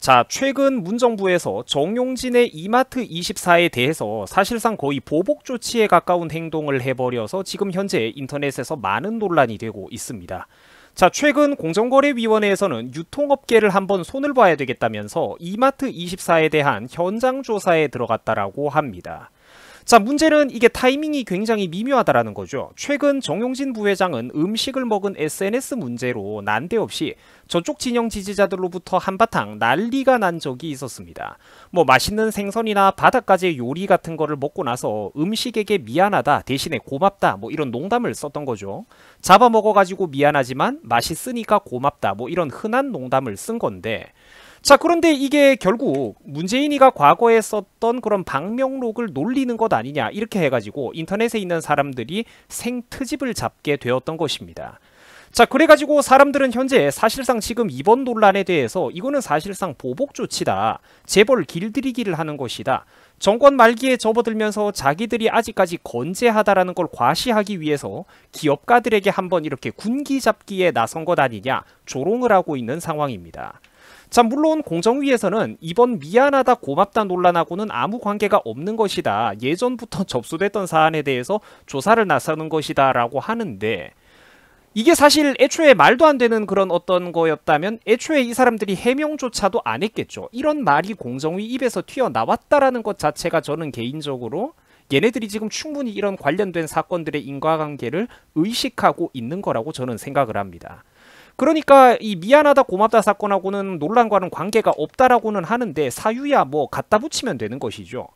자, 최근 문정부에서 정용진의 이마트24에 대해서 사실상 거의 보복 조치에 가까운 행동을 해버려서 지금 현재 인터넷에서 많은 논란이 되고 있습니다. 자, 최근 공정거래위원회에서는 유통업계를 한번 손을 봐야 되겠다면서 이마트24에 대한 현장 조사에 들어갔다라고 합니다. 자, 문제는 이게 타이밍이 굉장히 미묘하다라는 거죠. 최근 정용진 부회장은 음식을 먹은 SNS 문제로 난데없이 저쪽 진영 지지자들로부터 한바탕 난리가 난 적이 있었습니다. 뭐 맛있는 생선이나 바닷가재 요리 같은 거를 먹고 나서 음식에게 미안하다 대신에 고맙다 뭐 이런 농담을 썼던 거죠. 잡아먹어가지고 미안하지만 맛있으니까 고맙다 뭐 이런 흔한 농담을 쓴 건데, 자, 그런데 이게 결국 문재인이가 과거에 썼던 그런 방명록을 놀리는 것 아니냐 이렇게 해가지고 인터넷에 있는 사람들이 생트집을 잡게 되었던 것입니다. 자, 그래가지고 사람들은 현재 사실상 지금 이번 논란에 대해서 이거는 사실상 보복 조치다, 재벌 길들이기를 하는 것이다, 정권 말기에 접어들면서 자기들이 아직까지 건재하다라는 걸 과시하기 위해서 기업가들에게 한번 이렇게 군기 잡기에 나선 것 아니냐 조롱을 하고 있는 상황입니다. 자, 물론 공정위에서는 이번 미안하다 고맙다 논란하고는 아무 관계가 없는 것이다, 예전부터 접수됐던 사안에 대해서 조사를 나서는 것이다 라고 하는데, 이게 사실 애초에 말도 안 되는 그런 어떤 거였다면 애초에 이 사람들이 해명조차도 안 했겠죠. 이런 말이 공정위 입에서 튀어나왔다라는 것 자체가 저는 개인적으로 얘네들이 지금 충분히 이런 관련된 사건들의 인과관계를 의식하고 있는 거라고 저는 생각을 합니다. 그러니까 이 미안하다 고맙다 사건하고는 논란과는 관계가 없다라고는 하는데 사유야 뭐 갖다 붙이면 되는 것이죠.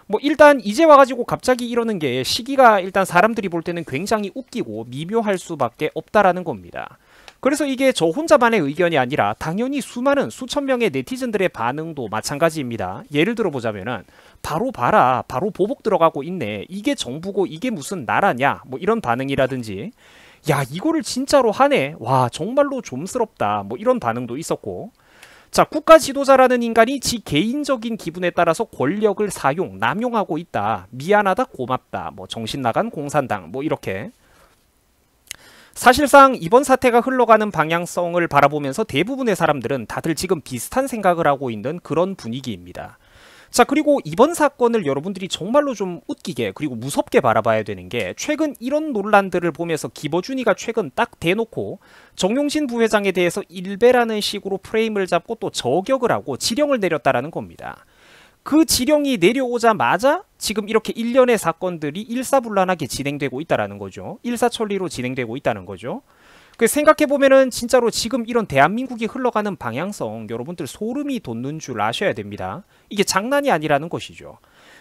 뭐 일단 이제 와가지고 갑자기 이러는 게 시기가 일단 사람들이 볼 때는 굉장히 웃기고 미묘할 수밖에 없다라는 겁니다. 그래서 이게 저 혼자만의 의견이 아니라 당연히 수많은 수천 명의 네티즌들의 반응도 마찬가지입니다. 예를 들어 보자면은 바로 봐라, 바로 보복 들어가고 있네, 이게 정부고 이게 무슨 나라냐 뭐 이런 반응이라든지, 야 이거를 진짜로 하네, 와 정말로 좀스럽다 뭐 이런 반응도 있었고, 자, 국가 지도자라는 인간이 지 개인적인 기분에 따라서 권력을 사용, 남용하고 있다, 미안하다 고맙다, 뭐 정신나간 공산당 뭐 이렇게. 사실상 이번 사태가 흘러가는 방향성을 바라보면서 대부분의 사람들은 다들 지금 비슷한 생각을 하고 있는 그런 분위기입니다. 자, 그리고 이번 사건을 여러분들이 정말로 좀 웃기게 그리고 무섭게 바라봐야 되는 게, 최근 이런 논란들을 보면서 김어준이가 최근 딱 대놓고 정용진 부회장에 대해서 일배라는 식으로 프레임을 잡고 또 저격을 하고 지령을 내렸다라는 겁니다. 그 지령이 내려오자마자 지금 이렇게 일련의 사건들이 일사불란하게 진행되고 있다는 거죠. 일사천리로 진행되고 있다는 거죠. 그 생각해보면은 진짜로 지금 이런 대한민국이 흘러가는 방향성 여러분들 소름이 돋는 줄 아셔야 됩니다. 이게 장난이 아니라는 것이죠.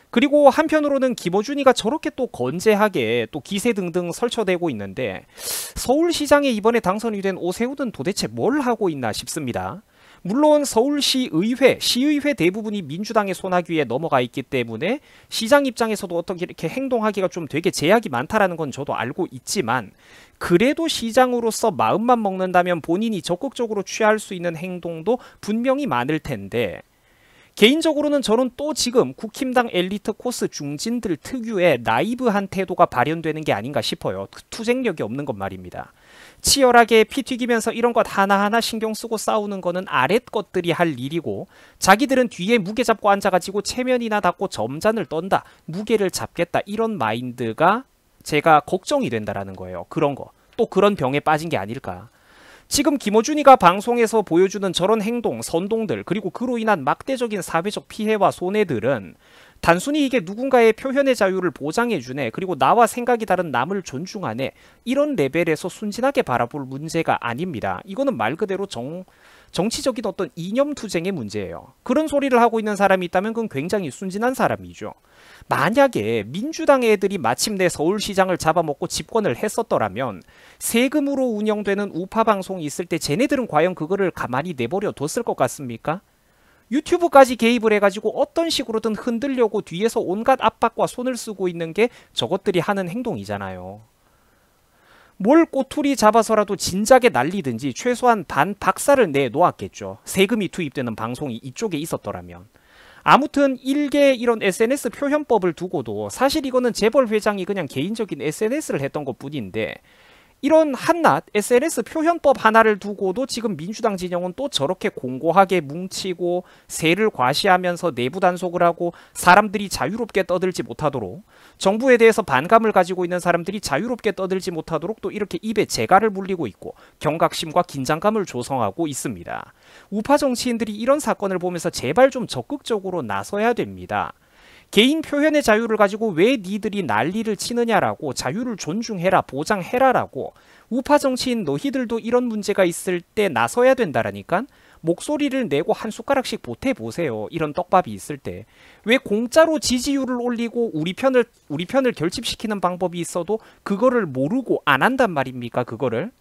그리고 한편으로는 김어준이가 저렇게 또 건재하게 또 기세 등등 설쳐대고 있는데, 서울시장에 이번에 당선이 된 오세훈은 도대체 뭘 하고 있나 싶습니다. 물론 서울시 의회, 시의회 대부분이 민주당의 손아귀에 넘어가 있기 때문에 시장 입장에서도 어떻게 이렇게 행동하기가 좀 되게 제약이 많다라는 건 저도 알고 있지만, 그래도 시장으로서 마음만 먹는다면 본인이 적극적으로 취할 수 있는 행동도 분명히 많을 텐데, 개인적으로는 저는 또 지금 국힘당 엘리트 코스 중진들 특유의 나이브한 태도가 발현되는 게 아닌가 싶어요. 투쟁력이 없는 것 말입니다. 치열하게 피 튀기면서 이런 것 하나하나 신경 쓰고 싸우는 거는 아랫 것들이 할 일이고, 자기들은 뒤에 무게 잡고 앉아가지고 체면이나 닦고 점잔을 떤다, 무게를 잡겠다, 이런 마인드가 제가 걱정이 된다라는 거예요. 그런 거. 또 그런 병에 빠진 게 아닐까. 지금 김어준이가 방송에서 보여주는 저런 행동, 선동들, 그리고 그로 인한 막대적인 사회적 피해와 손해들은 단순히 이게 누군가의 표현의 자유를 보장해주네, 그리고 나와 생각이 다른 남을 존중하네, 이런 레벨에서 순진하게 바라볼 문제가 아닙니다. 이거는 말 그대로 정치적인 어떤 이념투쟁의 문제예요. 그런 소리를 하고 있는 사람이 있다면 그건 굉장히 순진한 사람이죠. 만약에 민주당 애들이 마침내 서울시장을 잡아먹고 집권을 했었더라면 세금으로 운영되는 우파 방송이 있을 때 쟤네들은 과연 그거를 가만히 내버려 뒀을 것 같습니까? 유튜브까지 개입을 해가지고 어떤 식으로든 흔들려고 뒤에서 온갖 압박과 손을 쓰고 있는 게 저것들이 하는 행동이잖아요. 뭘 꼬투리 잡아서라도 진작에 날리든지 최소한 박살을 내놓았겠죠. 세금이 투입되는 방송이 이쪽에 있었더라면. 아무튼 일개 이런 SNS 표현법을 두고도 사실 이거는 재벌 회장이 그냥 개인적인 SNS를 했던 것 뿐인데, 이런 한낱 SNS 표현법 하나를 두고도 지금 민주당 진영은 또 저렇게 공고하게 뭉치고 세를 과시하면서 내부 단속을 하고 사람들이 자유롭게 떠들지 못하도록, 정부에 대해서 반감을 가지고 있는 사람들이 자유롭게 떠들지 못하도록 또 이렇게 입에 재갈을 물리고 있고 경각심과 긴장감을 조성하고 있습니다. 우파 정치인들이 이런 사건을 보면서 제발 좀 적극적으로 나서야 됩니다. 개인 표현의 자유를 가지고 왜 니들이 난리를 치느냐라고, 자유를 존중해라, 보장해라라고. 우파 정치인 너희들도 이런 문제가 있을 때 나서야 된다라니까. 목소리를 내고 한 숟가락씩 보태보세요. 이런 떡밥이 있을 때. 왜 공짜로 지지율을 올리고 우리 편을 결집시키는 방법이 있어도 그거를 모르고 안 한단 말입니까? 그거를.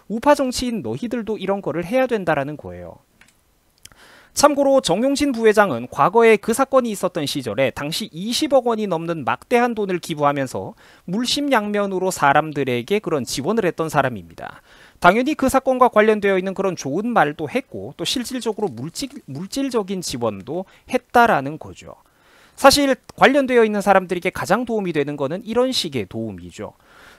우파 정치인 너희들도 이런 거를 해야 된다라는 거예요. 참고로 정용진 부회장은 과거에 그 사건이 있었던 시절에 당시 20억 원이 넘는 막대한 돈을 기부하면서 물심양면으로 사람들에게 그런 지원을 했던 사람입니다. 당연히 그 사건과 관련되어 있는 그런 좋은 말도 했고 또 실질적으로 물질적인 지원도 했다라는 거죠. 사실 관련되어 있는 사람들에게 가장 도움이 되는 거는 이런 식의 도움이죠.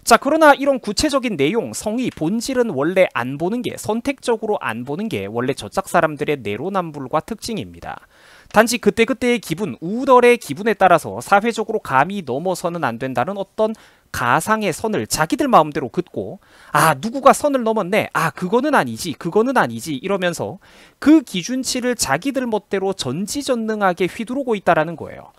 자, 그러나 이런 구체적인 내용, 성의, 본질은 원래 안 보는 게, 선택적으로 안 보는 게 원래 저짝 사람들의 내로남불과 특징입니다. 단지 그때그때의 기분, 우덜의 기분에 따라서 사회적으로 감히 넘어서는 안 된다는 어떤 가상의 선을 자기들 마음대로 긋고, 아, 누구가 선을 넘었네, 아, 그거는 아니지, 그거는 아니지 이러면서 그 기준치를 자기들 멋대로 전지전능하게 휘두르고 있다라는 거예요.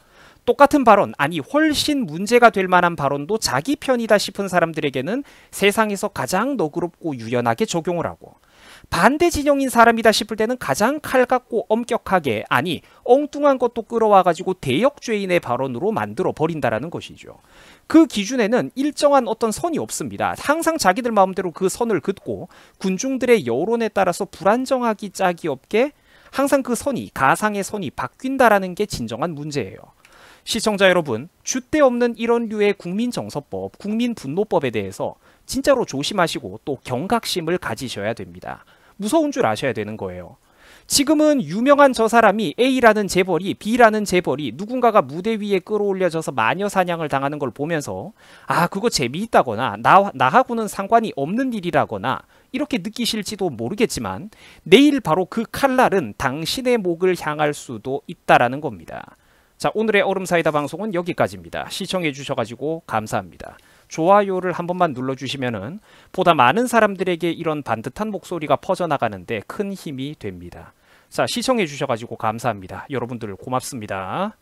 똑같은 발언, 아니 훨씬 문제가 될 만한 발언도 자기 편이다 싶은 사람들에게는 세상에서 가장 너그럽고 유연하게 적용을 하고, 반대 진영인 사람이다 싶을 때는 가장 칼같고 엄격하게, 아니 엉뚱한 것도 끌어와가지고 대역죄인의 발언으로 만들어 버린다라는 것이죠. 그 기준에는 일정한 어떤 선이 없습니다. 항상 자기들 마음대로 그 선을 긋고 군중들의 여론에 따라서 불안정하기 짝이 없게 항상 그 선이, 가상의 선이 바뀐다라는 게 진정한 문제예요. 시청자 여러분, 줏대 없는 이런 류의 국민정서법, 국민분노법에 대해서 진짜로 조심하시고 또 경각심을 가지셔야 됩니다. 무서운 줄 아셔야 되는 거예요. 지금은 유명한 저 사람이 A라는 재벌이, B라는 재벌이 누군가가 무대 위에 끌어올려져서 마녀 사냥을 당하는 걸 보면서 아, 그거 재미있다거나 나하고는 상관이 없는 일이라거나 이렇게 느끼실지도 모르겠지만 내일 바로 그 칼날은 당신의 목을 향할 수도 있다라는 겁니다. 자, 오늘의 얼음사이다 방송은 여기까지입니다. 시청해 주셔가지고 감사합니다. 좋아요를 한 번만 눌러주시면은 보다 많은 사람들에게 이런 반듯한 목소리가 퍼져나가는데 큰 힘이 됩니다. 자, 시청해 주셔가지고 감사합니다. 여러분들 고맙습니다.